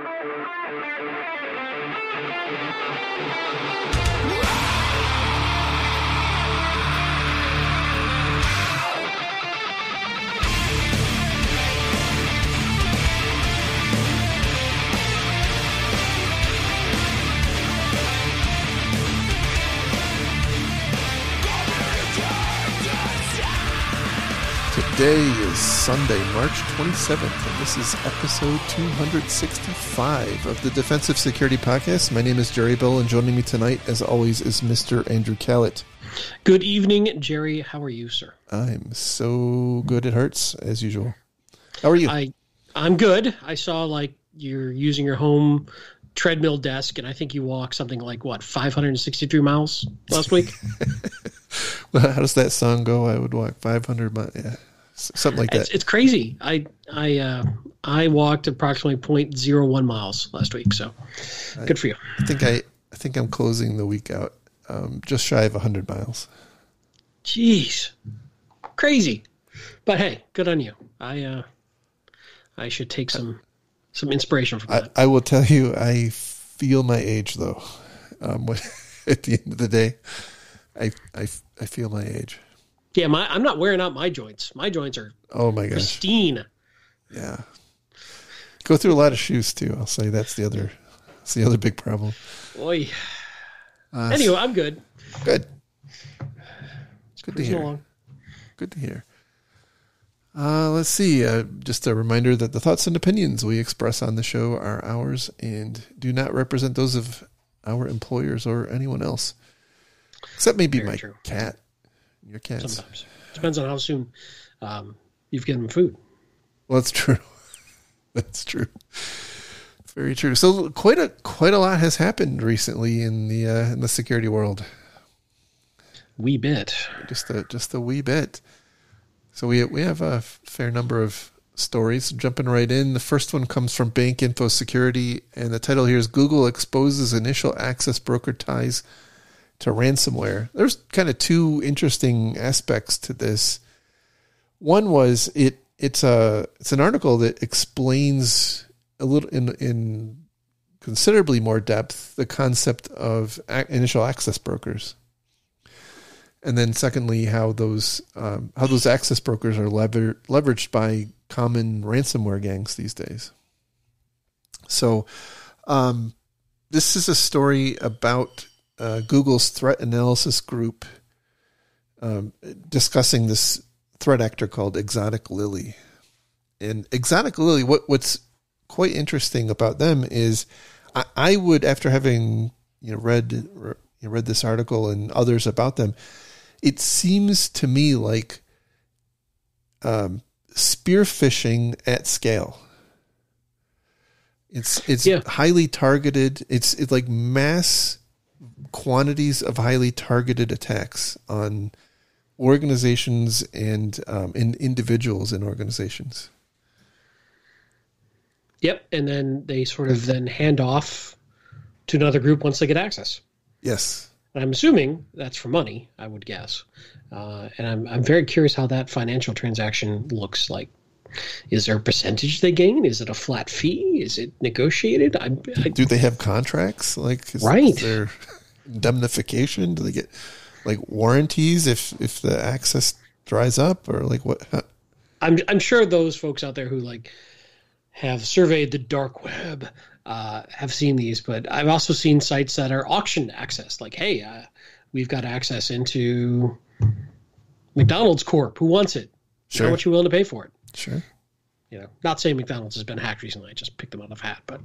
Today is Sunday, March 27th, and this is episode 265 of the Defensive Security Podcast. My name is Jerry Bell, and joining me tonight, as always, is Mr. Andrew Callett. Good evening, Jerry. How are you, sir? I'm so good it hurts, as usual. How are you? I'm good. I saw, you're using your home treadmill desk, and I think you walked something like, 563 miles last week? Well, how does that song go? I would walk 500 miles. Yeah, something like that. It's crazy. I walked approximately 0.01 miles last week, so good for you. I think I'm closing the week out just shy of 100 miles. Jeez, crazy. But hey, good on you. I should take some inspiration from that. I will tell you, I feel my age though. At the end of the day, I feel my age. Yeah, I'm not wearing out my joints. My joints are pristine. Yeah, go through a lot of shoes too. I'll say that's the other big problem. Boy. Anyway, I'm good. Good. Good to hear. Along. Good to hear. Let's see. Just a reminder that the thoughts and opinions we express on the show are ours and do not represent those of our employers or anyone else. Except maybe Very my true. Cat. Your cats. Sometimes. Depends on how soon you've given them food. Well, that's true. That's true. Very true. So quite a lot has happened recently in the security world. Wee bit. Just a wee bit. So we have a fair number of stories. Jumping right in. The first one comes from Bank Info Security, and the title here is Google exposes initial access broker ties to ransomware. There's kind of two interesting aspects to this. One was it's an article that explains a little in considerably more depth the concept of initial access brokers, and then secondly how those access brokers are leveraged by common ransomware gangs these days. So this is a story about Google's threat analysis group discussing this threat actor called Exotic Lily. And Exotic Lily, what's quite interesting about them is I would, after having read this article and others about them, it seems to me like spear phishing at scale. It's highly targeted. It's like mass quantities of highly targeted attacks on organizations and individuals in organizations. Yep, and then they sort of then hand off to another group once they get access. Yes. And I'm assuming that's for money, I would guess. And I'm very curious how that financial transaction looks like. Is there a percentage they gain? Is it a flat fee? Is it negotiated? Do they have contracts? Right. Is there indemnification? Do they get warranties if the access dries up, or what? I'm sure those folks out there who have surveyed the dark web have seen these, but I've also seen sites that are auction access. Hey, we've got access into McDonald's Corp. Who wants it? Sure. How much are you willing to pay for it? Sure. Not saying McDonald's has been hacked recently. I just picked them out of a hat, but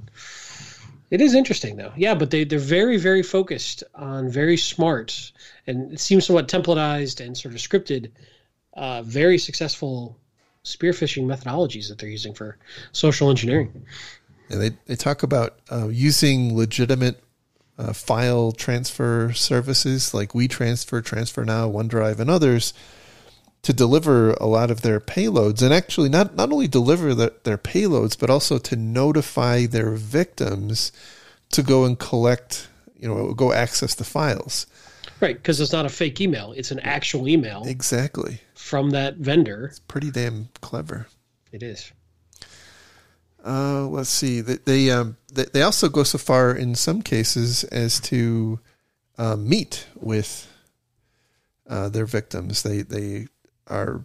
it is interesting though. Yeah, but they're very, very focused on very smart, and it seems somewhat templatized and sort of scripted, very successful spear phishing methodologies that they're using for social engineering. And they talk about using legitimate file transfer services like WeTransfer, TransferNow, OneDrive, and others to deliver a lot of their payloads, and actually not only deliver their payloads, but also to notify their victims to go and collect, go access the files. Right, because it's not a fake email. It's an actual email. Exactly. From that vendor. It's pretty damn clever. It is. Let's see. They they also go so far in some cases as to meet with their victims. They are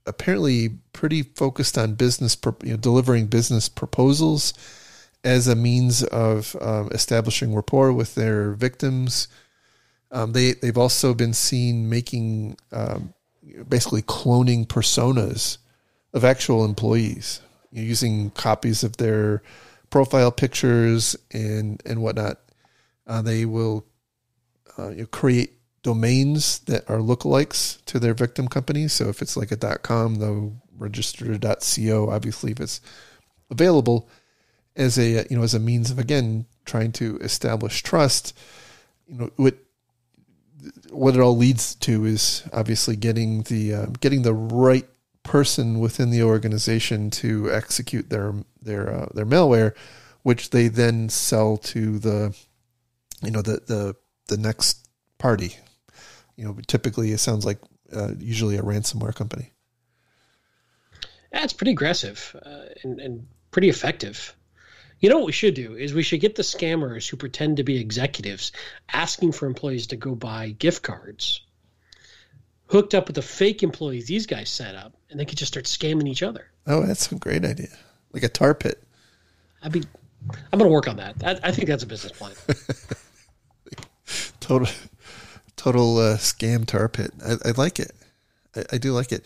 apparently pretty focused on delivering business proposals as a means of establishing rapport with their victims. They've also been seen making basically cloning personas of actual employees, using copies of their profile pictures and whatnot. They will create domains that are lookalikes to their victim companies. So if it's like a .com, they'll register a .co, obviously, if it's available, as a means of, again, trying to establish trust. What it all leads to is obviously getting the right person within the organization to execute their malware, which they then sell to the next party. Typically it sounds like usually a ransomware company. Yeah, it's pretty aggressive and pretty effective. You know what we should do is we should get the scammers who pretend to be executives asking for employees to go buy gift cards hooked up with the fake employees these guys set up, and they could just start scamming each other. Oh, that's a great idea. Like a tar pit. I'm going to work on that. I think that's a business plan. Total scam tar pit. I like it. I do like it.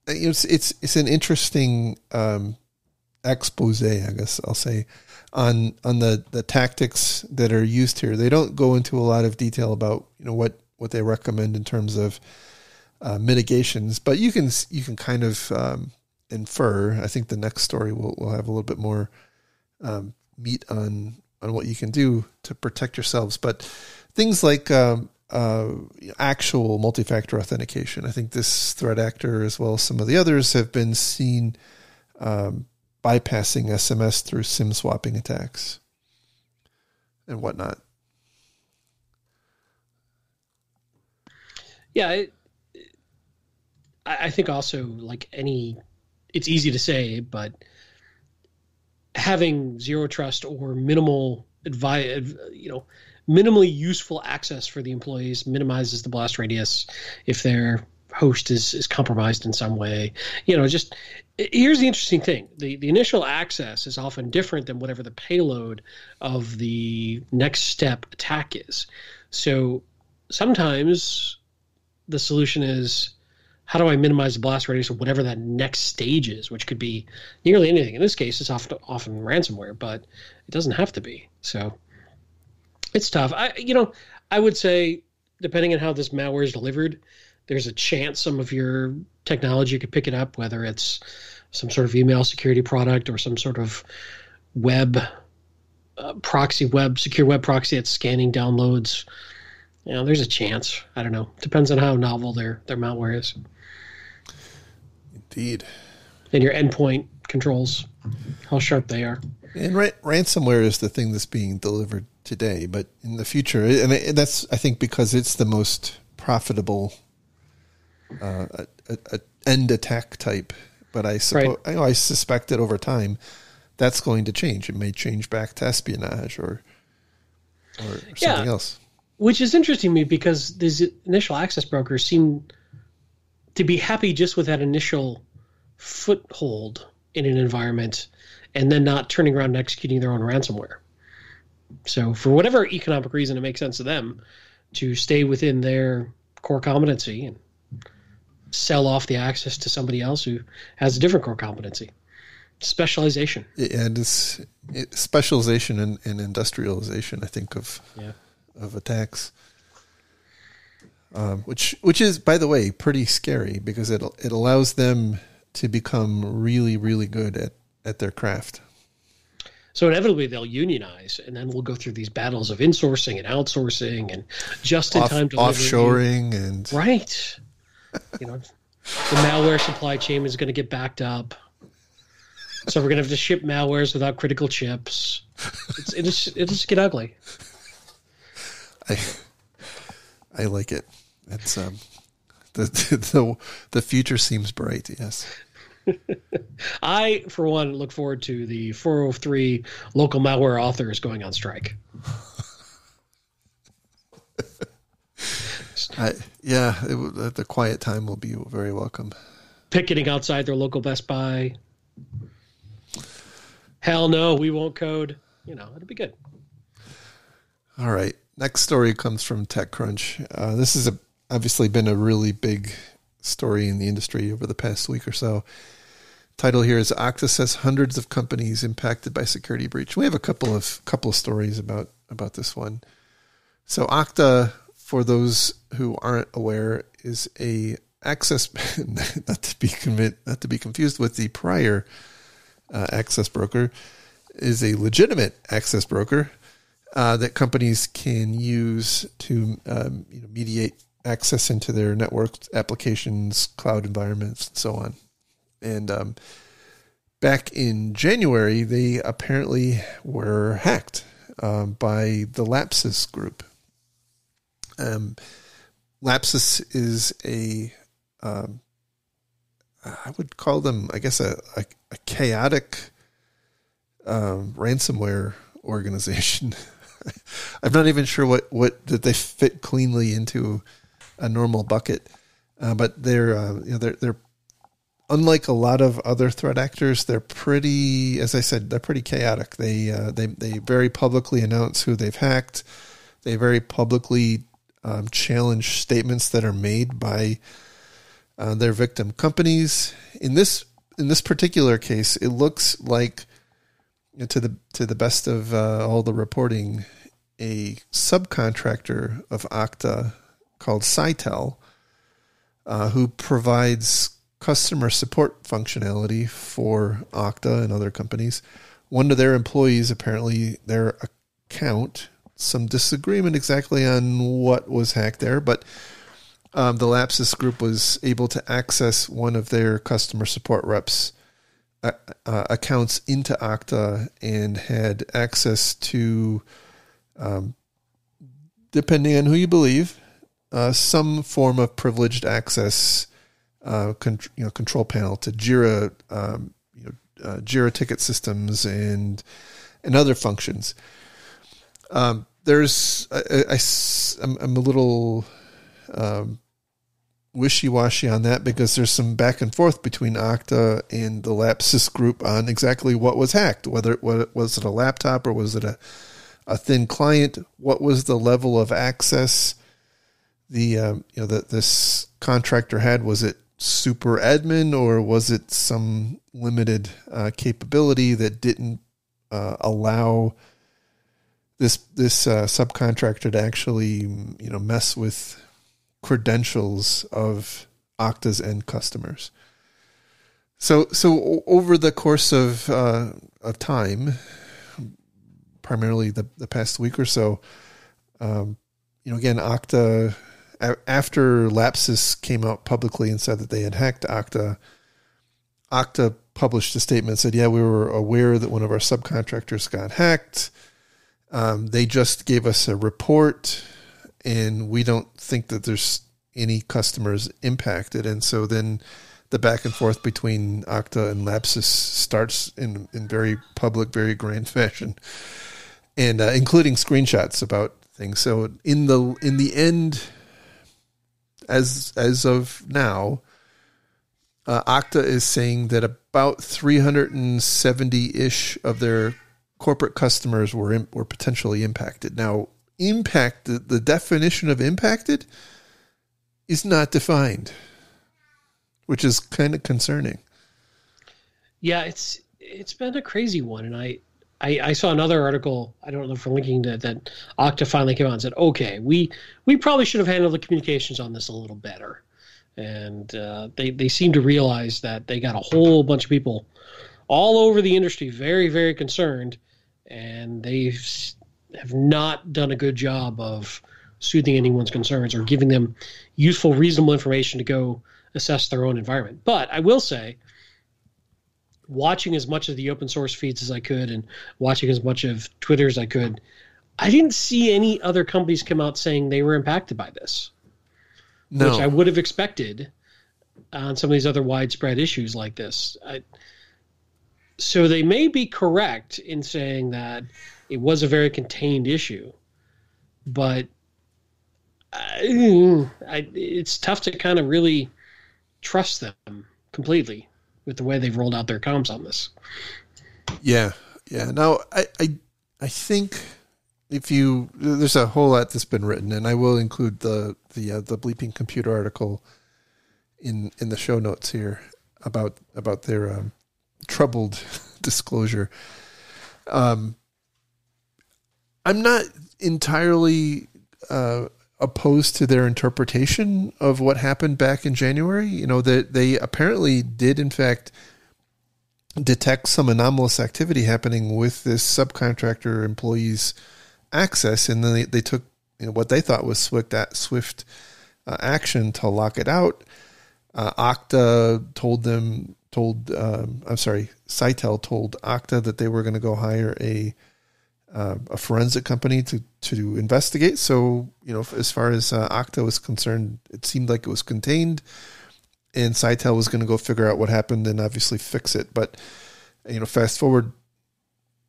It's an interesting expose, I guess I'll say, on the tactics that are used here. They don't go into a lot of detail about what they recommend in terms of mitigations, but you can kind of infer. I think the next story will have a little bit more meat on what you can do to protect yourselves. But things like actual multi-factor authentication. I think this threat actor, as well as some of the others, have been seen bypassing SMS through SIM swapping attacks and whatnot. Yeah, I think also it's easy to say, but having zero trust or minimally useful access for the employees minimizes the blast radius if their host is compromised in some way. Just here's the interesting thing. The initial access is often different than whatever the payload of the next step attack is. So sometimes the solution is, how do I minimize the blast radius of whatever that next stage is, which could be nearly anything. In this case, it's often ransomware, but it doesn't have to be. So it's tough. I would say, depending on how this malware is delivered, there's a chance some of your technology could pick it up, whether it's some sort of email security product or some sort of web secure web proxy that's scanning downloads. There's a chance. I don't know. Depends on how novel their malware is. Indeed. And your endpoint controls, how sharp they are. And ransomware is the thing that's being delivered today, but in the future, and that's, I think, because it's the most profitable end attack type. But I suppose, right. I suspect that over time that's going to change. It may change back to espionage or something else. Which is interesting to me, because these initial access brokers seem to be happy just with that initial foothold in an environment and then not turning around and executing their own ransomware. So for whatever economic reason, it makes sense to them to stay within their core competency and sell off the access to somebody else who has a different core competency. Specialization. And it's specialization and industrialization, I think, of attacks. Which is, by the way, pretty scary, because it allows them to become really, really good at their craft. So inevitably they'll unionize, and then we'll go through these battles of insourcing and outsourcing and just-in-time delivery. Offshoring and... Right. The malware supply chain is going to get backed up. So we're going to have to ship malwares without critical chips. It'll just get ugly. I like it. It's the future seems bright. Yes. I, for one, look forward to the 403 local malware authors going on strike. The quiet time will be very welcome. Picketing outside their local Best Buy. Hell no, we won't code. It'll be good. All right. Next story comes from TechCrunch. This has obviously been a really big story in the industry over the past week or so. Title here is Okta says hundreds of companies impacted by security breach. We have a couple of stories about this one. So Okta, for those who aren't aware, is a access not to be confused with the prior access broker, is a legitimate access broker that companies can use to mediate access into their network applications, cloud environments, and so on. And back in January, they apparently were hacked by the Lapsus group. Lapsus is I would call them, I guess, a chaotic ransomware organization. I'm not even sure what that they fit cleanly into a normal bucket, but they're unlike a lot of other threat actors. They're pretty, as I said, they're pretty chaotic. They very publicly announce who they've hacked. They very publicly challenge statements that are made by their victim companies. In this particular case, it looks like, to the best of all the reporting, a subcontractor of Okta called Sitel, who provides customer support functionality for Okta and other companies. One of their employees, apparently their account, some disagreement exactly on what was hacked there, but the Lapsus group was able to access one of their customer support reps' accounts into Okta and had access to, depending on who you believe, some form of privileged access, control panel to Jira, Jira ticket systems and other functions. I'm a little wishy-washy on that because there's some back and forth between Okta and the Lapsus group on exactly what was hacked. Whether was it a laptop or was it a thin client? What was the level of access that this contractor had? Was it super admin or was it some limited capability that didn't allow this subcontractor to actually mess with credentials of Okta's end customers? So over the course of time, primarily the past week or so, again, Okta, after Lapsus came out publicly and said that they had hacked Okta published a statement and said, yeah, we were aware that one of our subcontractors got hacked. They just gave us a report and we don't think that there's any customers impacted. And so then the back and forth between Okta and Lapsus starts in very public, very grand fashion, and including screenshots about things. So in the end, as of now, Okta is saying that about 370-ish of their corporate customers were potentially impacted. Now, the definition of impacted is not defined, which is kind of concerning. Yeah, it's been a crazy one, and I saw another article, I don't know if we're linking to that Okta finally came out and said, okay, we probably should have handled the communications on this a little better. And they seem to realize that they got a whole bunch of people all over the industry very, very concerned, and they have not done a good job of soothing anyone's concerns or giving them useful, reasonable information to go assess their own environment. But I will say, watching as much of the open source feeds as I could and watching as much of Twitter as I could, I didn't see any other companies come out saying they were impacted by this, which I would have expected. on some of these other widespread issues like this. So they may be correct in saying that it was a very contained issue, but it's tough to kind of really trust them completely with the way they've rolled out their comms on this. Yeah. Now, I think there's a whole lot that's been written, and I will include the Bleeping Computer article in the show notes here about their troubled disclosure. I'm not entirely opposed to their interpretation of what happened back in January. That they apparently did, in fact, detect some anomalous activity happening with this subcontractor employees' access, and then they took what they thought was swift action to lock it out. Sitel told Okta that they were going to go hire a forensic company to investigate. So, as far as Okta was concerned, it seemed like it was contained, and Sitel was going to go figure out what happened and obviously fix it. But, fast forward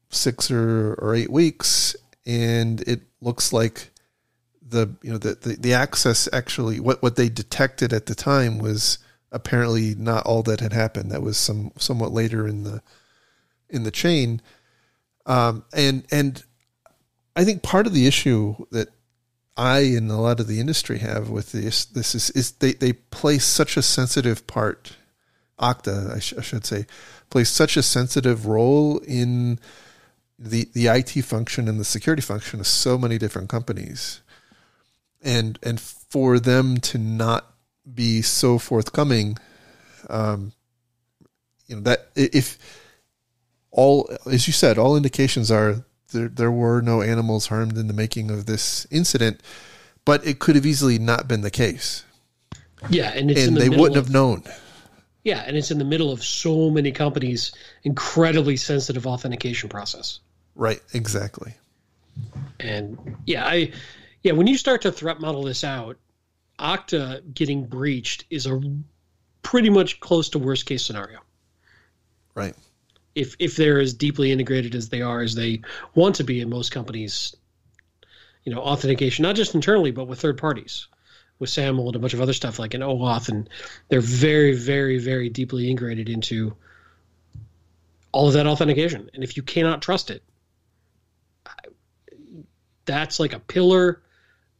6 or 8 weeks, and it looks like the access actually, what they detected at the time was apparently not all that had happened. That was somewhat later in the chain. And I think part of the issue that I and a lot of the industry have with this is they play such a sensitive part. Okta, I should say, plays such a sensitive role in the IT function and the security function of so many different companies, and for them to not be so forthcoming, that if all, as you said, all indications are there were no animals harmed in the making of this incident, but it could have easily not been the case. Yeah, and they wouldn't have known. Yeah, and it's in the middle of so many companies' incredibly sensitive authentication process. Right, exactly. And when you start to threat model this out, Okta getting breached is a pretty much close to worst case scenario. Right. If they're as deeply integrated as they want to be in most companies, authentication, not just internally, but with third parties, with SAML and a bunch of other stuff like an OAuth, and they're very, very, very deeply integrated into all of that authentication. And if you cannot trust it, that's like a pillar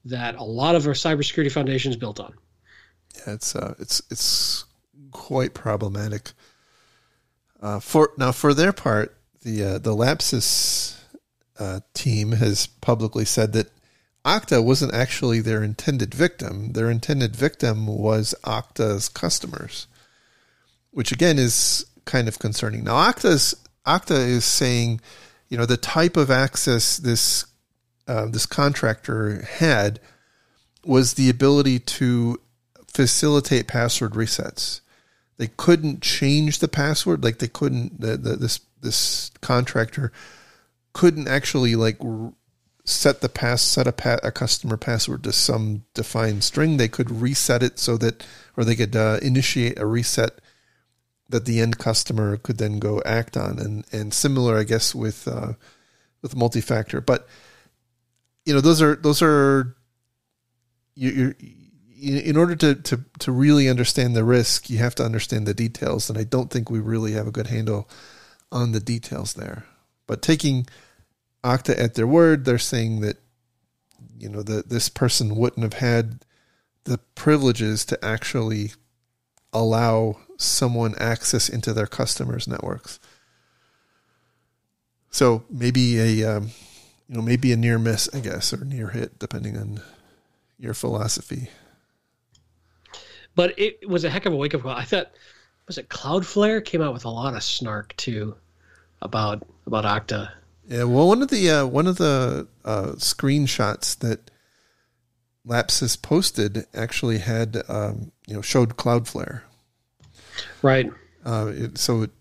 that a lot of our cybersecurity foundation is built on. Yeah, it's quite problematic. For their part, the Lapsus team has publicly said that Okta wasn't actually their intended victim. Their intended victim was Okta's customers, which again is kind of concerning. Now, Okta is saying, the type of access this contractor had was the ability to facilitate password resets. They couldn't change the password, like they couldn't. This contractor couldn't actually set a customer password to some defined string. They could reset it or they could initiate a reset that the end customer could then go act on, and similar, I guess, with multi-factor. But those are you in order to really understand the risk, you have to understand the details, and I don't think we really have a good handle on the details there. But taking Okta at their word, they're saying that this person wouldn't have had the privileges to actually allow someone access into their customers' networks. So maybe a near miss, I guess, or near hit, depending on your philosophy. But it was a heck of a wake-up call. I thought, was it Cloudflare came out with a lot of snark too about Okta. Yeah, well, one of the screenshots that Lapsus posted actually had showed Cloudflare. Right. So it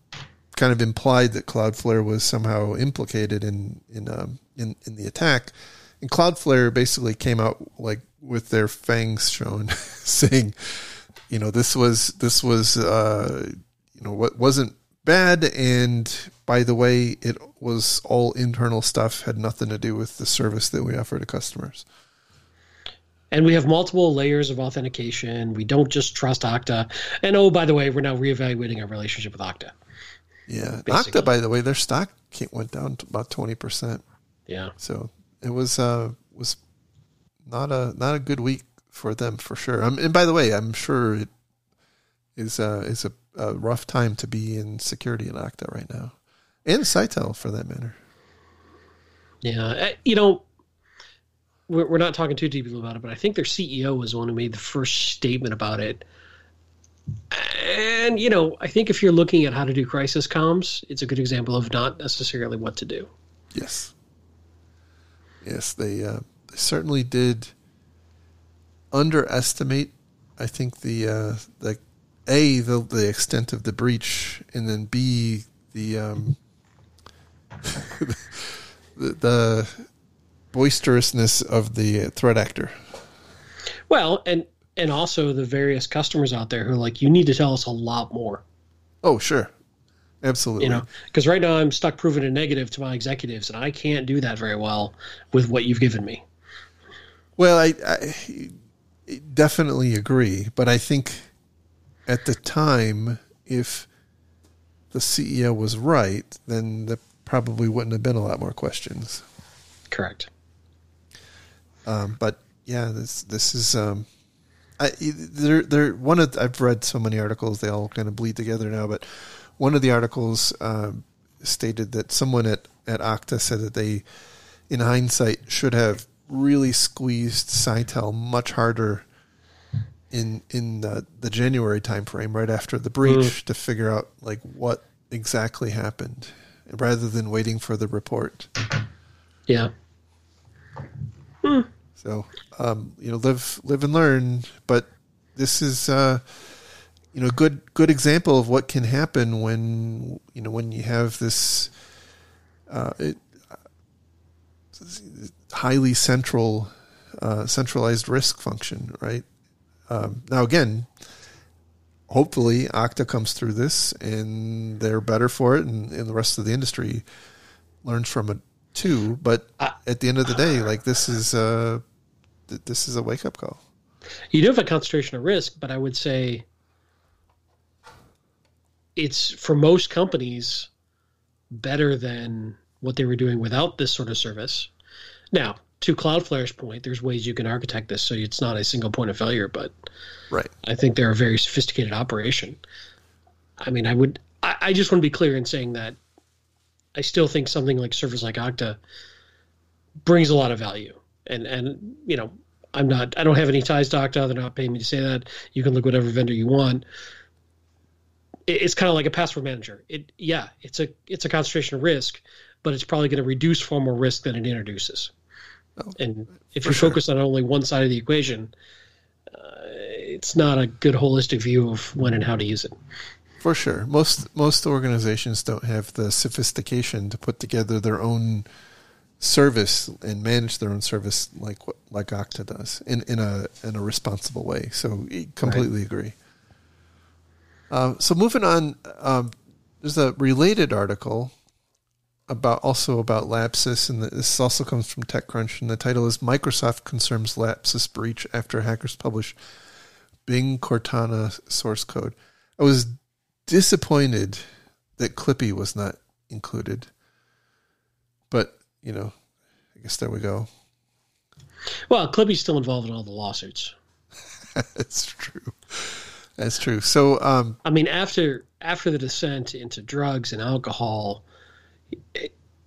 kind of implied that Cloudflare was somehow implicated in the attack, and Cloudflare basically came out with their fangs shown, saying this was what wasn't bad. And by the way, it was all internal stuff, had nothing to do with the service that we offer to customers. And we have multiple layers of authentication. We don't just trust Okta. And oh, by the way, we're now reevaluating our relationship with Okta. Yeah. Basically. Okta, by the way, their stock went down to about 20%. Yeah. So it was not a good week for them for sure. And by the way, I'm sure it is a rough time to be in security at Okta right now, and Sitel for that matter. Yeah, we're not talking too deeply about it, but I think their CEO was the one who made the first statement about it. And I think if you're looking at how to do crisis comms, it's a good example of not necessarily what to do. Yes. Yes, they certainly did underestimate, I think, the extent of the breach, and then B, the the boisterousness of the threat actor. Well, and also the various customers out there who are like, you need to tell us a lot more. Oh, sure. Absolutely. Because right now I'm stuck proving a negative to my executives, and I can't do that very well with what you've given me. Well, I definitely agree, but I think at the time, if the CEO was right, then there probably wouldn't have been a lot more questions. Correct. But yeah, this is I've read so many articles, they all kind of bleed together now, but one of the articles stated that someone at Okta said that they, in hindsight, should have really squeezed Sitel much harder in the January timeframe, right after the breach, to figure out like what exactly happened, rather than waiting for the report. Yeah. So, live and learn. But this is good example of what can happen when you have this highly centralized risk function, right? Now again, hopefully Okta comes through this and they're better for it, and the rest of the industry learns from it too. But at the end of the day, like this is a wake-up call. You do have a concentration of risk, but I would say it's, for most companies, better than what they were doing without this sort of service. Now, to Cloudflare's point, there's ways you can architect this so it's not a single point of failure, but right. I think they're a very sophisticated operation. I mean, I just want to be clear in saying that I still think something like service like Okta brings a lot of value. And I don't have any ties to Okta. They're not paying me to say that. You can look whatever vendor you want. It's kind of like a password manager. It's a concentration of risk, but it's probably going to reduce far more risk than it introduces. Oh, and if you focus on only one side of the equation, it's not a good holistic view of when and how to use it. For sure. Most organizations don't have the sophistication to put together their own service and manage their own service like Okta does in a responsible way. So completely agree. So moving on, there's a related article about Lapsus, and this also comes from TechCrunch, and the title is "Microsoft Confirms Lapsus Breach After Hackers Publish Bing Cortana Source Code." I was disappointed that Clippy was not included, but I guess there we go. Well, Clippy's still involved in all the lawsuits. That's true. So, I mean, after the descent into drugs and alcohol,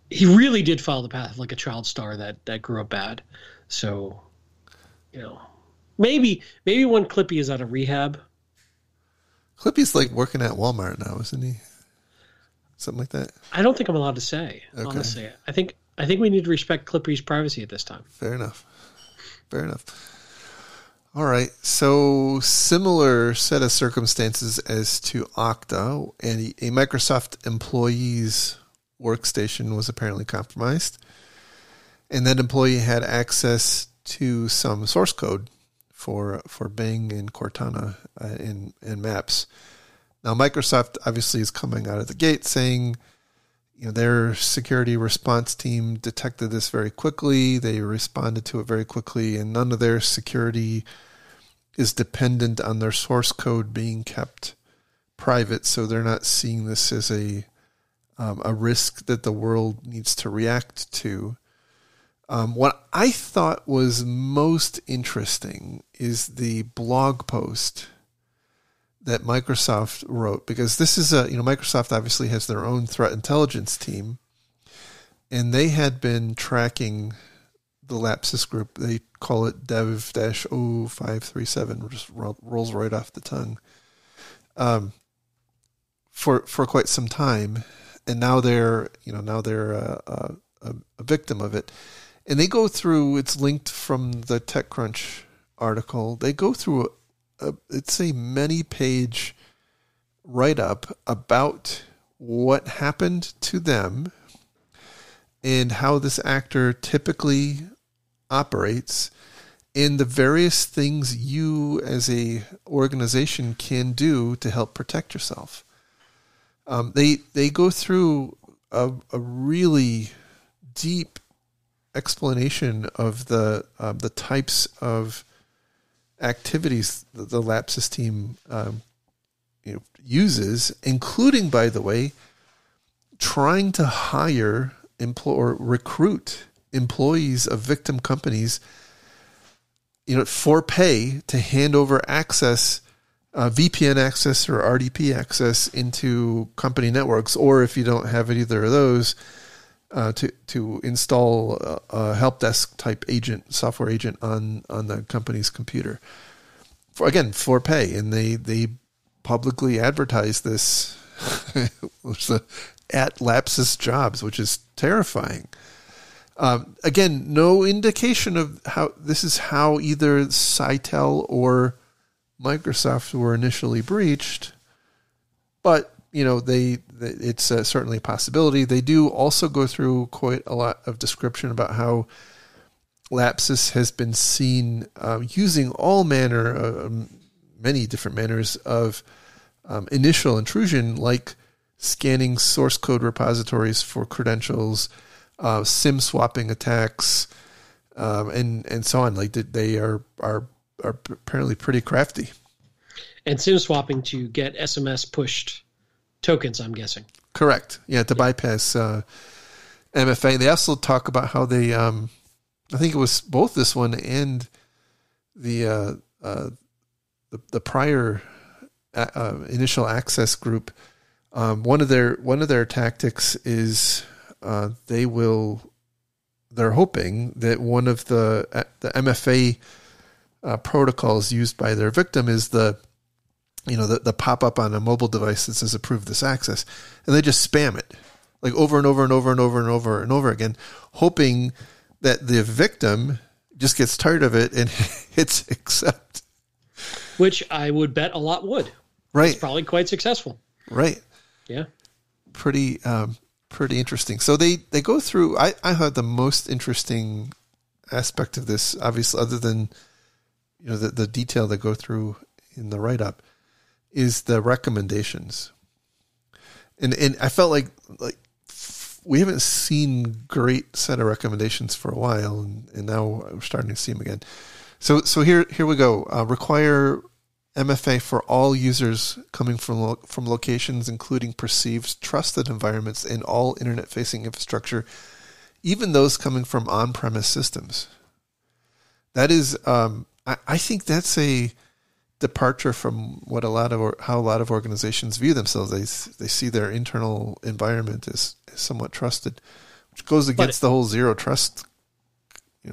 he really did follow the path of like a child star that grew up bad. So, maybe when Clippy is out of rehab. Clippy's like working at Walmart now, isn't he? Something like that. I don't think I'm allowed to say. Okay. Honestly, I think we need to respect Clippy's privacy at this time. Fair enough. All right. So similar set of circumstances as to Okta, and a Microsoft employee's workstation was apparently compromised, and that employee had access to some source code for Bing and Cortana in Maps. Now, Microsoft obviously is coming out of the gate saying, their security response team detected this very quickly. They responded to it very quickly, and none of their security is dependent on their source code being kept private. So they're not seeing this as a risk that the world needs to react to. What I thought was most interesting is the blog post that Microsoft wrote, because this is Microsoft obviously has their own threat intelligence team, and they had been tracking the Lapsus group. They call it Dev-0537, just rolls right off the tongue, for quite some time, and now they're a victim of it. And they go through, it's linked from the TechCrunch article, they go through it's a many-page write-up about what happened to them and how this actor typically operates and the various things you as a organization can do to help protect yourself. They go through a really deep explanation of the types of activities that the Lapsus team uses, including, by the way, trying to hire or recruit employees of victim companies, for pay to hand over access, VPN access or RDP access into company networks, or if you don't have either of those, to install a help desk type software agent on the company's computer, for pay. And they publicly advertise this at Lapsus Jobs, which is terrifying. Again, no indication of how either Sitel or Microsoft were initially breached, but it's certainly a possibility. They do also go through quite a lot of description about how Lapsus has been seen using all many different manners of initial intrusion, like scanning source code repositories for credentials, SIM swapping attacks, and so on. Like they are apparently pretty crafty. And SIM swapping to get SMS pushed tokens, I'm guessing. Correct. Yeah, to bypass MFA. They also talk about how they, I think it was both this one and the prior initial access group. One of their tactics is they're hoping that one of the MFA protocols used by their victim is the pop-up on a mobile device that says approve this access, and they just spam it like over and over and over and over and over and over again, hoping that the victim just gets tired of it and hits accept. Which I would bet a lot would. Right. It's probably quite successful. Right. Yeah. Pretty interesting. So they go through, I thought the most interesting aspect of this, obviously, other than the detail they go through in the write-up, is the recommendations. And I felt like we haven't seen great set of recommendations for a while, and now we're starting to see them again. So here we go. Require MFA for all users coming from locations including perceived trusted environments in all internet-facing infrastructure, even those coming from on-premise systems. That is, I think that's a departure from how a lot of organizations view themselves. They see their internal environment as somewhat trusted, which goes against the whole zero trust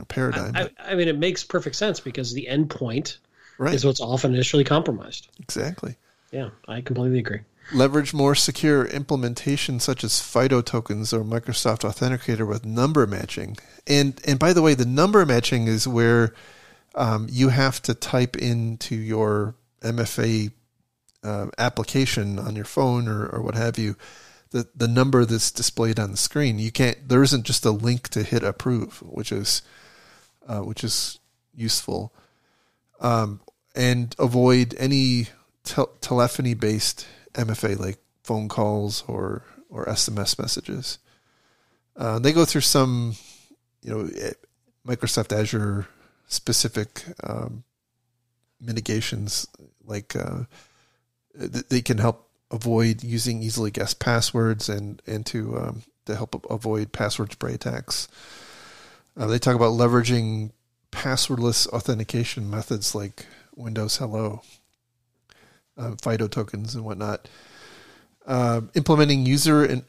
paradigm. I mean, it makes perfect sense because the endpoint right. is what's often initially compromised. Exactly. Yeah, I completely agree. Leverage more secure implementation such as FIDO tokens or Microsoft Authenticator with number matching. And by the way, the number matching is where you have to type into your MFA application on your phone or what have you, the number that's displayed on the screen. There isn't just a link to hit approve, which is useful. and avoid any telephony-based MFA like phone calls or SMS messages. They go through some, Microsoft Azure specific mitigations, like they can help avoid using easily guessed passwords and to help avoid password spray attacks. They talk about leveraging passwordless authentication methods like Windows Hello, FIDO tokens and whatnot. Implementing user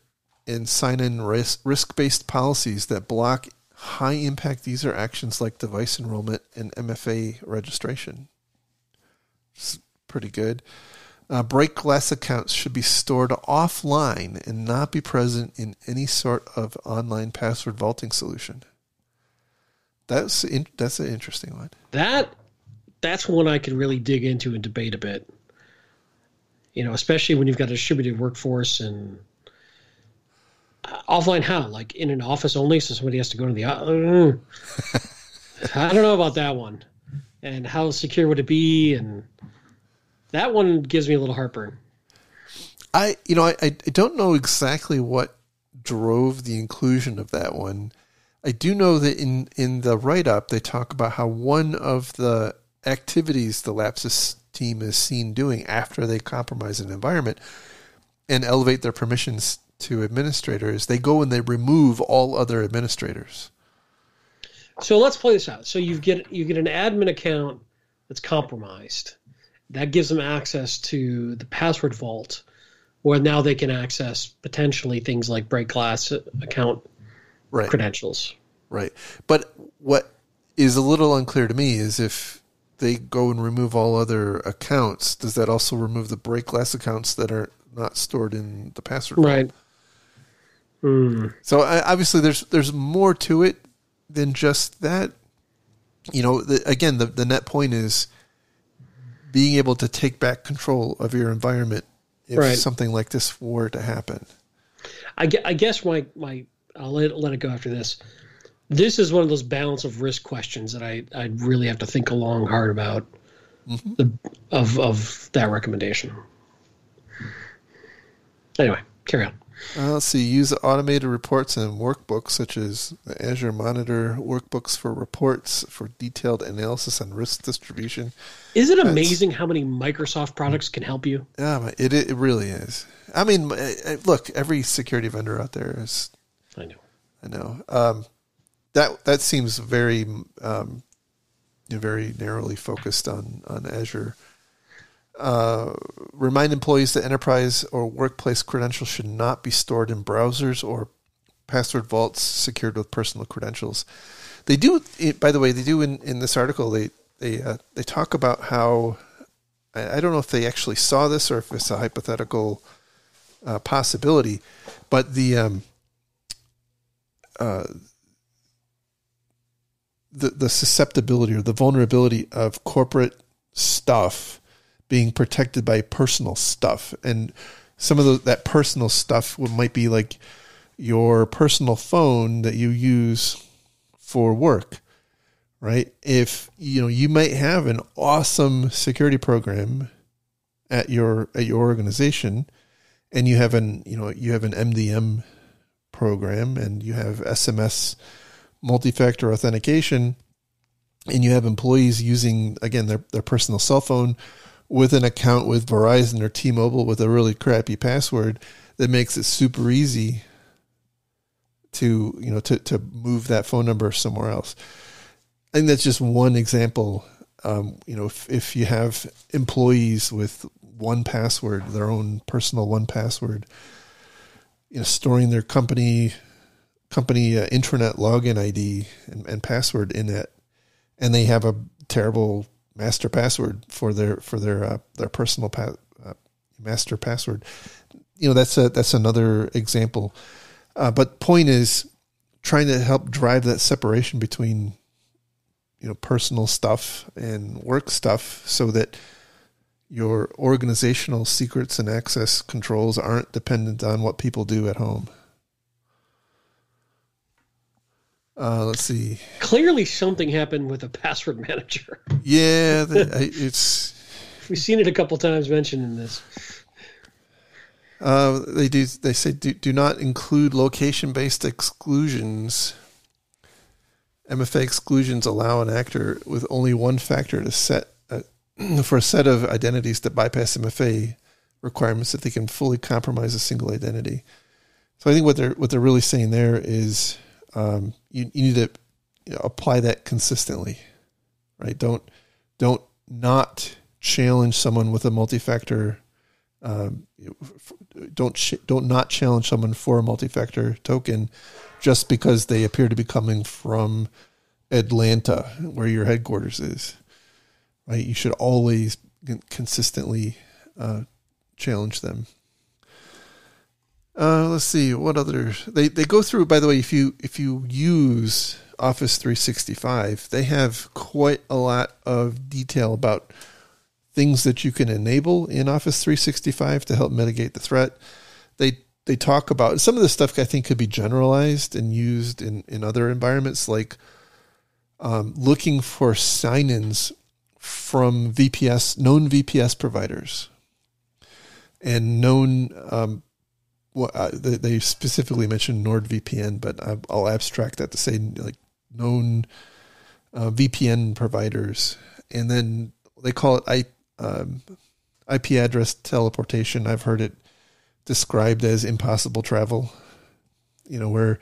and sign-in risk-based policies that block high-impact user actions like device enrollment and MFA registration. It's pretty good. Break glass accounts should be stored offline and not be present in any sort of online password vaulting solution. That's an interesting one. That's one I could really dig into and debate a bit. Especially when you've got a distributed workforce and offline how? Like in an office only, so somebody has to go to the... I don't know about that one. And how secure would it be? And that one gives me a little heartburn. I don't know exactly what drove the inclusion of that one. I do know that in the write-up, they talk about how one of the activities the Lapsus team is seen doing after they compromise an environment and elevate their permissions to administrators, they go and they remove all other administrators. So let's play this out. So you get an admin account that's compromised. That gives them access to the password vault, where now they can access potentially things like break glass account credentials. Right. But what is a little unclear to me is if they go and remove all other accounts, does that also remove the break glass accounts that are not stored in the password vault? Right. So obviously there's more to it than just that. The net point is being able to take back control of your environment if something like this were to happen. I guess my I'll let it go after this. This is one of those balance of risk questions that I really have to think long hard about of that recommendation. Anyway, carry on. Let's see. Use automated reports and workbooks such as the Azure Monitor workbooks for reports for detailed analysis on risk distribution. Is it amazing how many Microsoft products can help you? Yeah, it really is. I mean, look, every security vendor out there is. I know. That seems very very narrowly focused on Azure. Remind employees that enterprise or workplace credentials should not be stored in browsers or password vaults secured with personal credentials. They do, by the way, in this article, they talk about how, I don't know if they actually saw this or if it's a hypothetical possibility, but the susceptibility or the vulnerability of corporate stuff being protected by personal stuff. And some of that personal stuff might be like your personal phone that you use for work, right? If you might have an awesome security program at your organization, and you have an MDM program, and you have SMS multi-factor authentication, and you have employees using, again, their personal cell phone with an account with Verizon or T-Mobile with a really crappy password that makes it super easy to move that phone number somewhere else. I think that's just one example. If you have employees with one password, their own personal one password, storing their company intranet login ID and password in it, and they have a terrible master password for their personal master password. That's another example. But point is trying to help drive that separation between personal stuff and work stuff, so that your organizational secrets and access controls aren't dependent on what people do at home. Let's see. Clearly, something happened with a password manager. Yeah, it's. We've seen it a couple times mentioned in this. They say do not include location-based exclusions. MFA exclusions allow an actor with only one factor to set for a set of identities that bypass MFA requirements that they can fully compromise a single identity. So I think what they're really saying there is you need to apply that consistently, right? Don't not challenge someone with a multi-factor. Don't not challenge someone for a multi-factor token just because they appear to be coming from Atlanta, where your headquarters is. Right? You should always consistently challenge them. Let's see what other they go through. By the way, if you use Office 365, they have quite a lot of detail about things that you can enable in Office 365 to help mitigate the threat. They talk about some of the stuff I think could be generalized and used in other environments, like looking for sign-ins from known VPS providers, and known. They specifically mentioned NordVPN, but I'll abstract that to say like known VPN providers, and then they call it IP address teleportation. I've heard it described as impossible travel, where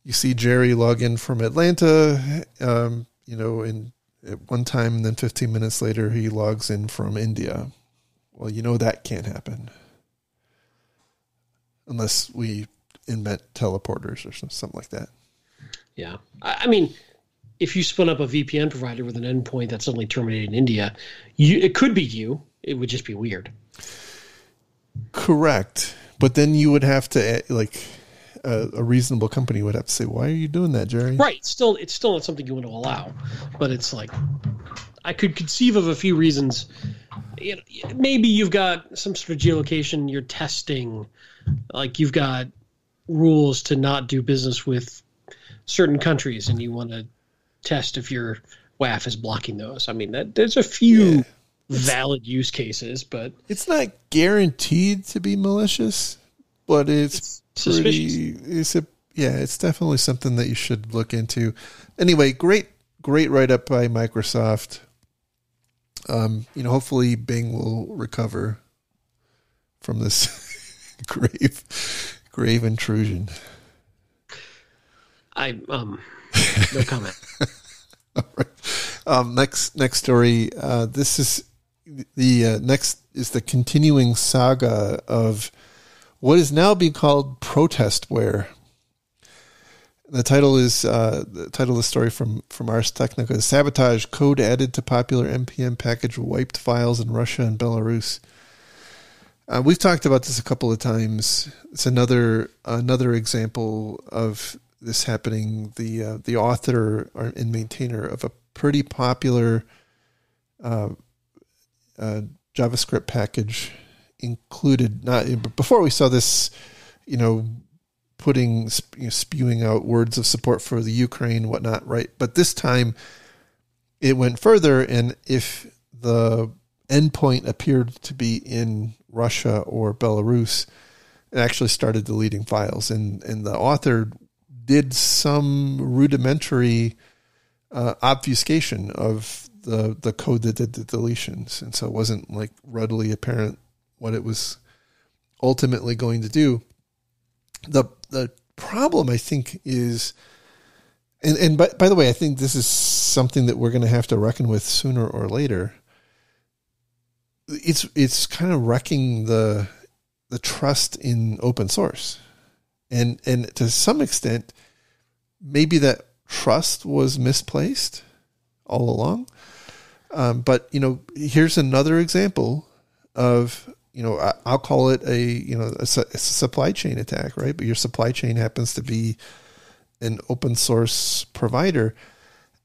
you see Jerry log in from Atlanta, in at one time, and then 15 minutes later he logs in from India. Well, that can't happen unless we invent teleporters or something like that. Yeah. I mean, if you spun up a VPN provider with an endpoint that suddenly terminated in India, it could be you. It would just be weird. Correct. But then you would have to, a reasonable company would have to say, why are you doing that, Jerry? Right. It's still not something you want to allow. But it's like, I could conceive of a few reasons. Maybe you've got some sort of geolocation you're testing. Like you've got rules to not do business with certain countries, and you want to test if your WAF is blocking those. I mean, there's a few valid use cases, but it's not guaranteed to be malicious, but it's suspicious. It's definitely something that you should look into. Anyway, great write-up by Microsoft. Hopefully Bing will recover from this grave intrusion. No comment. All right. Next story. This is the next is the continuing saga of what is now being called protestware. The title of the story from Ars Technica is Sabotage: Code Added to Popular NPM Package Wiped Files in Russia and Belarus. We've talked about this a couple of times. It's another example of this happening. The author and maintainer of a pretty popular JavaScript package included, before we saw this, spewing out words of support for the Ukraine, whatnot, right? But this time it went further, and if the endpoint appeared to be in Russia or Belarus, it actually started deleting files, and the author did some rudimentary obfuscation of the code that did the deletions, and so it wasn't like readily apparent what it was ultimately going to do. The problem, I think, is, and by the way, I think this is something that we're going to have to reckon with sooner or later. It's kind of wrecking the trust in open source, and to some extent, maybe that trust was misplaced all along. But here's another example of, I'll call it a supply chain attack, right? But your supply chain happens to be an open source provider,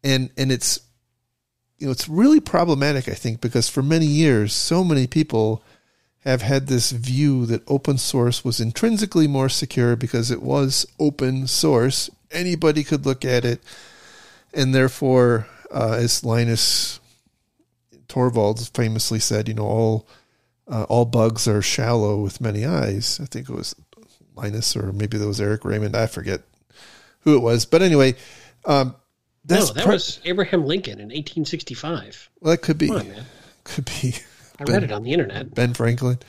and it's it's really problematic, I think, because for many years, so many people have had this view that open source was intrinsically more secure because it was open source. anybody could look at it, and therefore, as Linus Torvalds famously said, all bugs are shallow with many eyes. I think it was Linus, or maybe that was Eric Raymond. I forget who it was, but anyway, that was Abraham Lincoln in 1865. Well, that could be. Come on, man. Could be. I read it on the internet. Ben Franklin.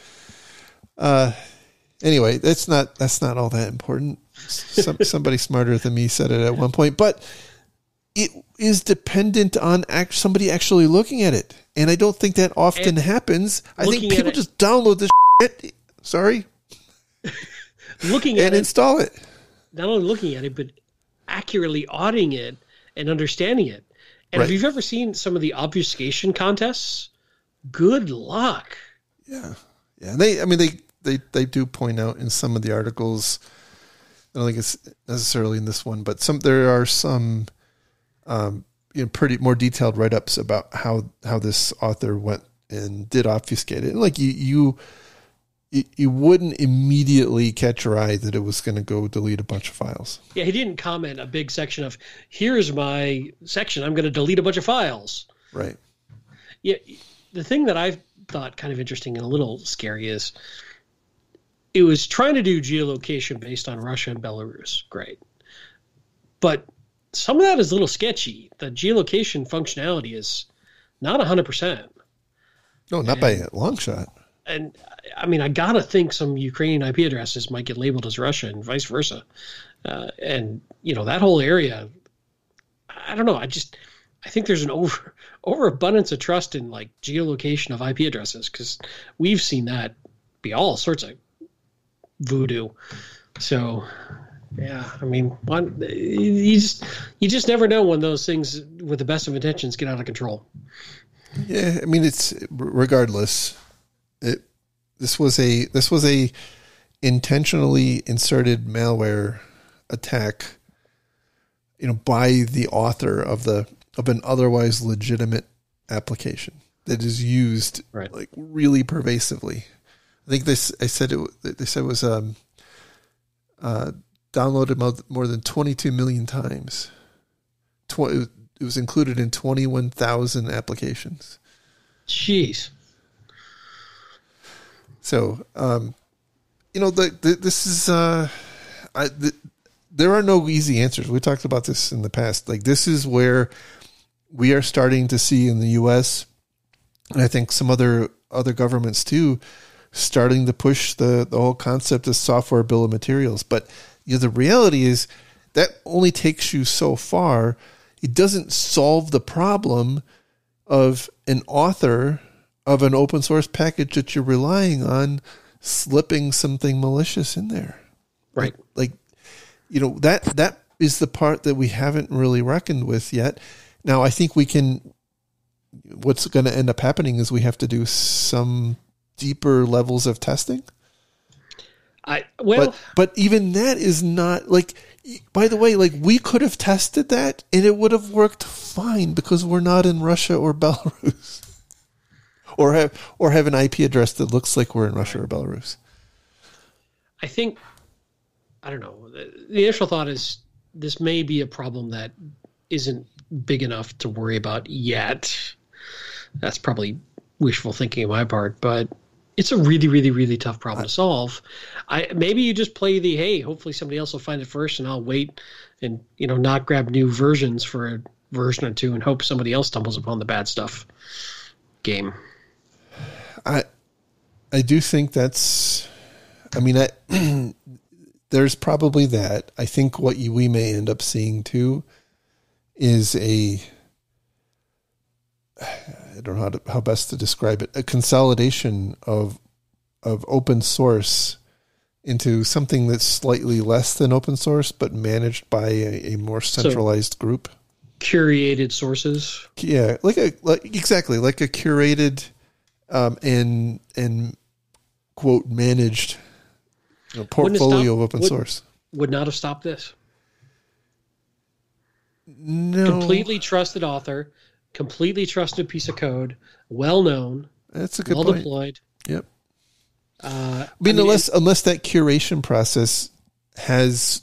Anyway, that's not all that important. Somebody smarter than me said it at one point, but it is dependent on somebody actually looking at it, and I don't think that often happens. I think people just download this shit. Sorry, looking at and install it. Not only looking at it, but accurately auditing it and understanding it. And if you've ever seen some of the obfuscation contests, good luck. Yeah. They do point out in some of the articles, I don't think it's necessarily in this one, but there are some pretty more detailed write-ups about how this author went and did obfuscate it. And like you wouldn't immediately catch your eye that it was going to go delete a bunch of files. Yeah, he didn't comment a big section of, here's my section, I'm going to delete a bunch of files. Right. Yeah, the thing that I've thought kind of interesting and a little scary is it was trying to do geolocation based on Russia and Belarus. Great. But some of that is a little sketchy. The geolocation functionality is not 100%. No, not by a long shot. And I mean, I got to think some Ukrainian IP addresses might get labeled as Russia and vice versa. And, that whole area, I don't know. I think there's an overabundance of trust in like geolocation of IP addresses, because we've seen that be all sorts of voodoo. So, yeah, I mean, you just never know when those things with the best of intentions get out of control. Yeah, I mean, it's regardless. This was a intentionally inserted malware attack, by the author of an otherwise legitimate application that is used like really pervasively. I think they said it was downloaded more than 22 million times. It was included in 21,000 applications. Jeez. So, this is there are no easy answers. We talked about this in the past. Like, this is where we are starting to see in the U.S., and I think some other governments too, starting to push the whole concept of software bill of materials. But the reality is that only takes you so far. It doesn't solve the problem of an author of an open source package that you're relying on slipping something malicious in there. Right. That is the part that we haven't really reckoned with yet. Now, I think what's going to end up happening is we have to do some deeper levels of testing. But even that is not by the way, we could have tested that and it would have worked fine because we're not in Russia or Belarus. Or have an IP address that looks like we're in Russia or Belarus. I think, I don't know. The initial thought is this may be a problem that isn't big enough to worry about yet. That's probably wishful thinking on my part, but it's a really, really, really tough problem to solve. Maybe you just play hey, hopefully somebody else will find it first, and I'll wait and not grab new versions for a version or two and hope somebody else stumbles upon the bad stuff game. I do think that's, there's probably that. I think what we may end up seeing too is I don't know how best to describe it, a consolidation of open source into something that's slightly less than open source, but managed by a more centralized group. Curated sources. Yeah. Exactly. Like a curated, and quote managed portfolio of open source. Would not have stopped this. No. Completely trusted author, completely trusted piece of code, well known. That's a good well point. Deployed. Yep. Unless that curation process has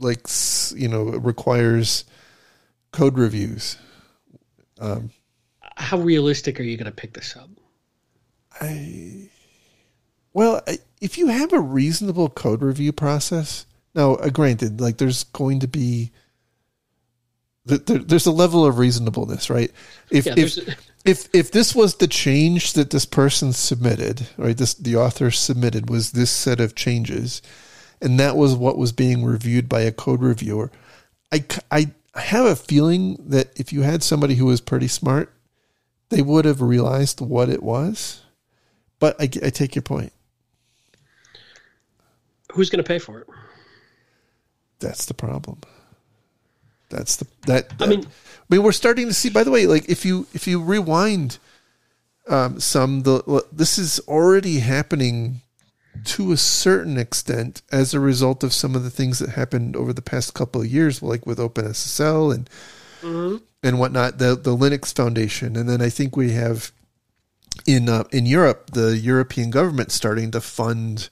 like, it requires code reviews. How realistic are you going to pick this up? If you have a reasonable code review process, now granted, like there's going to be there's a level of reasonableness, right? If this was the change that this person submitted, right? The author submitted was this set of changes, and that was what was being reviewed by a code reviewer. I have a feeling that if you had somebody who was pretty smart, they would have realized what it was. But I take your point. Who's going to pay for it? That's the problem. I mean, we're starting to see. By the way, like if you rewind, this is already happening to a certain extent as a result of some of the things that happened over the past couple of years, like with OpenSSL and whatnot, the Linux Foundation, and then I think we have in Europe, the European government starting to fund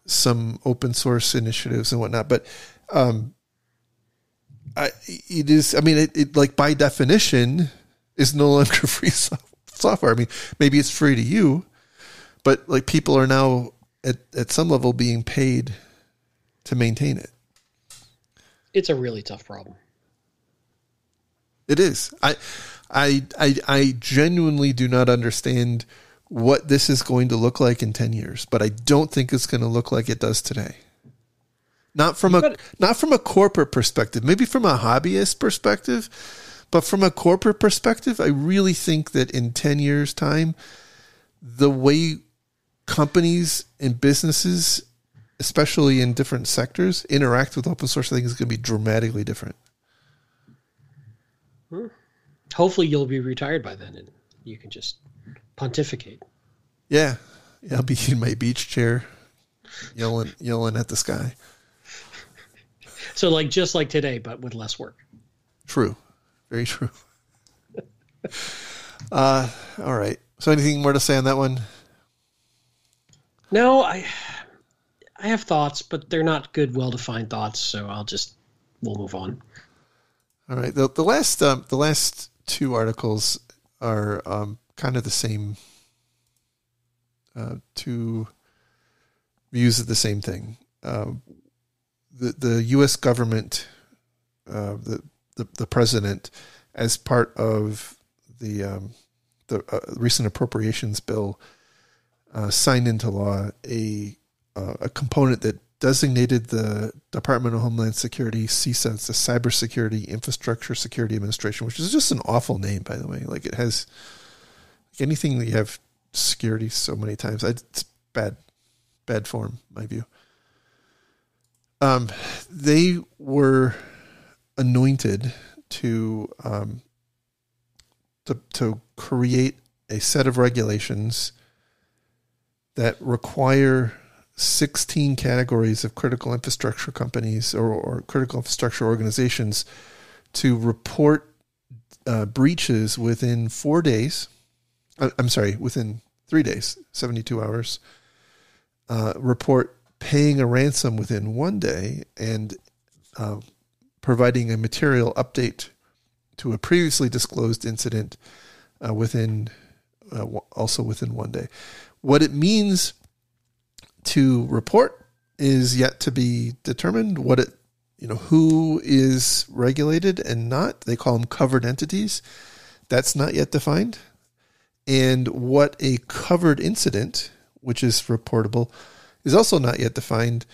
some open source initiatives and whatnot. But it like by definition is no longer free software. I mean, maybe it's free to you, but like people are now at some level being paid to maintain it. It's a really tough problem. It is. I genuinely do not understand what this is going to look like in 10 years, but I don't think it's going to look like it does today. Not from a corporate perspective, maybe from a hobbyist perspective, but from a corporate perspective, I really think that in 10 years' time, the way companies and businesses, especially in different sectors, interact with open source, I think is going to be dramatically different. Hopefully you'll be retired by then and you can just pontificate. Yeah. I'll be in my beach chair yelling at the sky. So just like today, but with less work. True. Very true. All right. So anything more to say on that one? No, I have thoughts, but they're not good, well-defined thoughts. So we'll move on. All right. The last two articles are kind of the same. Two views of the same thing. The U.S. government, the president, as part of the recent appropriations bill, signed into law a component that designated the Department of Homeland Security, CISA, it's the Cybersecurity Infrastructure Security Administration, which is just an awful name, by the way. Like it has anything that you have security so many times. It's bad form, in my view. They were anointed to create a set of regulations that require 16 categories of critical infrastructure companies or critical infrastructure organizations to report breaches within 4 days. Within 3 days, 72 hours. Report paying a ransom within 1 day and providing a material update to a previously disclosed incident within 1 day. What it means to report is yet to be determined. Who is regulated and not. They call them covered entities. That's not yet defined. And what a covered incident, which is reportable, is also not yet defined.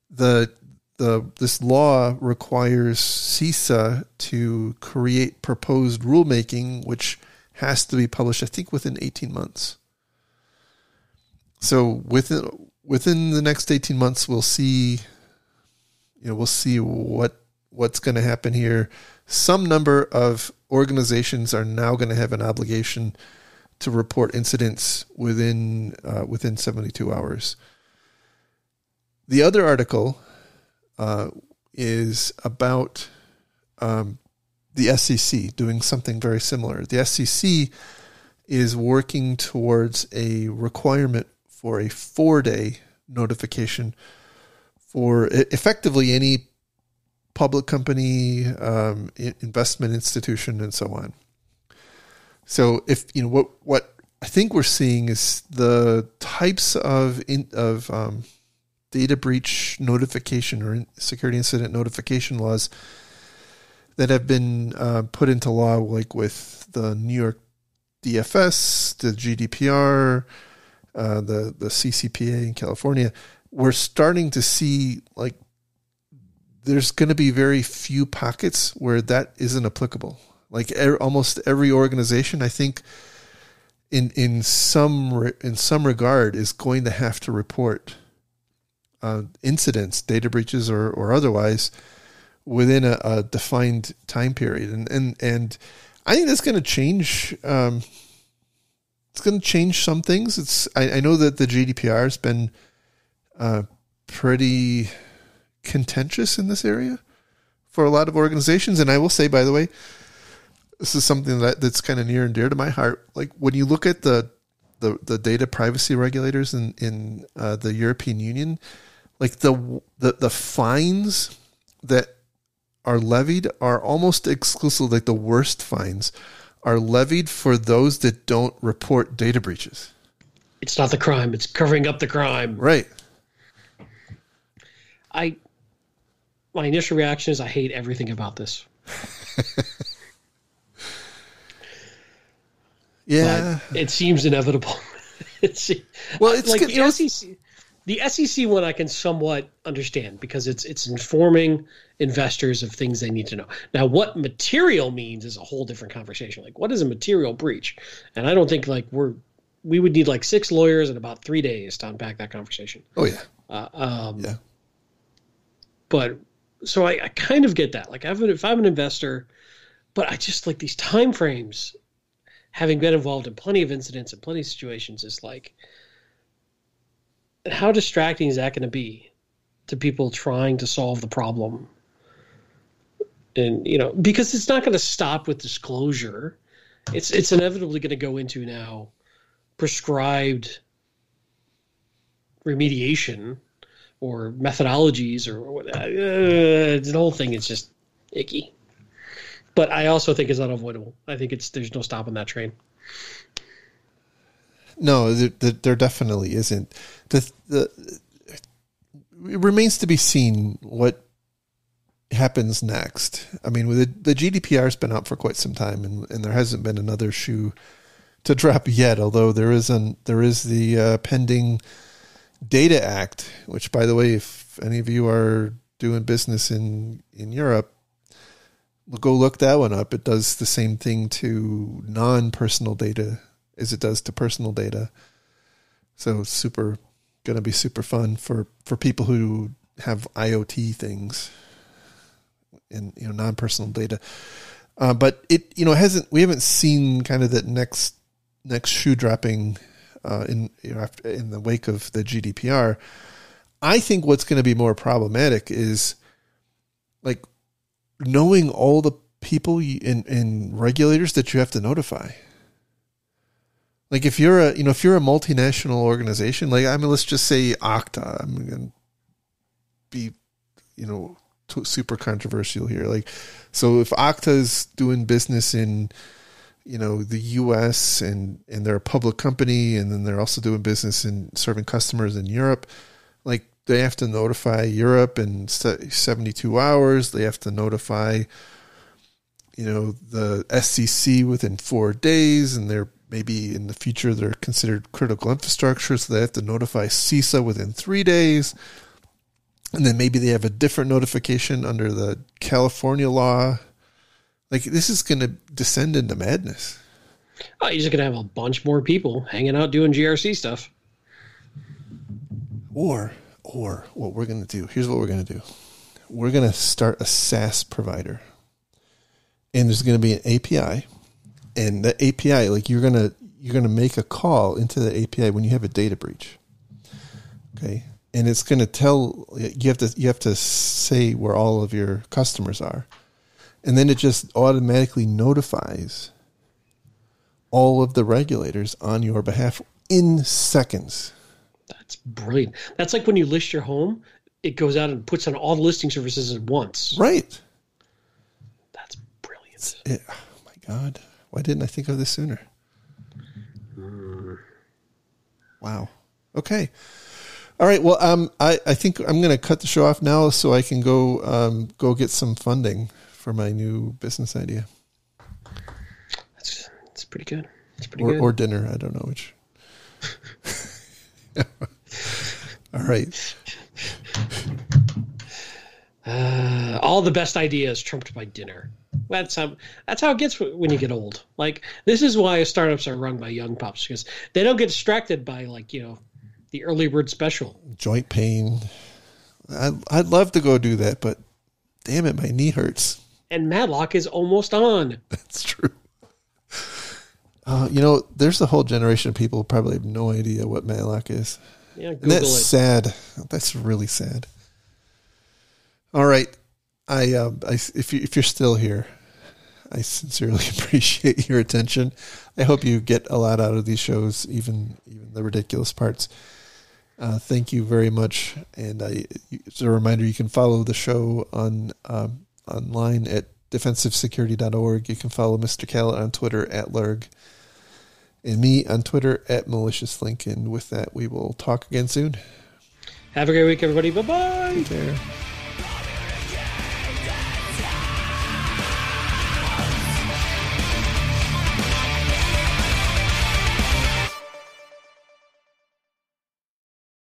This law requires CISA to create proposed rulemaking, which has to be published, I think, within 18 months. So within the next 18 months, we'll see what's going to happen here. Some number of organizations are now going to have an obligation to report incidents within 72 hours. The other article is about the SEC doing something very similar. The SEC is working towards a requirement for a 4-day notification for effectively any public company, investment institution, and so on. So if what I think we're seeing is the types of data breach notification or security incident notification laws that have been put into law, like with the New York DFS, the GDPR, the CCPA in California. We're starting to see like there's going to be very few pockets where that isn't applicable. Like almost every organization, I think, in some regard, is going to have to report incidents, data breaches, or otherwise, within a defined time period, and I think that's going to change. It's going to change some things. I know that the GDPR has been pretty contentious in this area for a lot of organizations, and I will say, by the way, this is something that's kind of near and dear to my heart. Like when you look at the data privacy regulators in the European Union, like the fines that are levied are almost exclusively, like the worst fines are levied for those that don't report data breaches. It's not the crime; it's covering up the crime. Right. My initial reaction is I hate everything about this. Yeah, but it seems inevitable. It's like the SEC. The SEC one I can somewhat understand because it's informing investors of things they need to know. Now, what material means is a whole different conversation. Like, what is a material breach? And I don't think like we would need like 6 lawyers and about 3 days to unpack that conversation. Oh yeah. Yeah. But so I kind of get that. Like, if I'm an investor, but I just like these time frames. Having been involved in plenty of incidents and plenty of situations, is like, how distracting is that going to be to people trying to solve the problem? And, because it's not going to stop with disclosure. It's inevitably going to go into now prescribed remediation or methodologies or the whole thing is just icky. But I also think it's unavoidable. I think there's no stopping that train. No, there definitely isn't. It remains to be seen what happens next. I mean, the GDPR has been out for quite some time, and there hasn't been another shoe to drop yet. Although there is the pending Data Act, which, by the way, if any of you are doing business in Europe, go look that one up. It does the same thing to non-personal data as it does to personal data. So it's going to be super fun for people who have IoT things and non-personal data. But it we haven't seen kind of that next shoe dropping in the wake of the GDPR. I think what's going to be more problematic is like knowing all the people and regulators that you have to notify. Like if you're a multinational organization, like let's just say Okta. I'm going to be, super controversial here. Like, so if Okta is doing business in, the U.S. and they're a public company, and then they're also doing business in serving customers in Europe, like they have to notify Europe in 72 hours. They have to notify, the SEC within 4 days, and they're maybe in the future they're considered critical infrastructure, so they have to notify CISA within 3 days. And then maybe they have a different notification under the California law. Like, this is going to descend into madness. Oh, you're just going to have a bunch more people hanging out doing GRC stuff. Or what we're going to do, here's what we're going to do. We're going to start a SaaS provider. And there's going to be an API. And the API, like you're going to make a call into the API when you have a data breach. Okay? And it's going to tell you have to say where all of your customers are. And then it just automatically notifies all of the regulators on your behalf in seconds. That's brilliant. That's like when you list your home, it goes out and puts on all the listing services at once. Right. That's brilliant. Oh my God. Why didn't I think of this sooner? Wow. Okay. All right. Well, I think I'm going to cut the show off now so I can go get some funding for my new business idea. That's pretty good. It's pretty good. Or dinner. I don't know which. All right. All the best ideas trumped by dinner. That's how it gets when you get old. Like, this is why startups are run by young pups, because they don't get distracted by, like, you know, the early bird special. Joint pain. I'd love to go do that, but damn it, my knee hurts. And Matlock is almost on. That's true. You know, there's a whole generation of people who probably have no idea what Matlock is. Yeah, Google and that's it. Sad. That's really sad. All right. If you're still here, I sincerely appreciate your attention. I hope you get a lot out of these shows, even the ridiculous parts. Thank you very much. And as a reminder, you can follow the show online at defensivesecurity.org. You can follow Mr. Callett on Twitter at Lurg, and me on Twitter at maliciousLink. And with that, we will talk again soon. Have a great week, everybody. Bye-bye. Take care.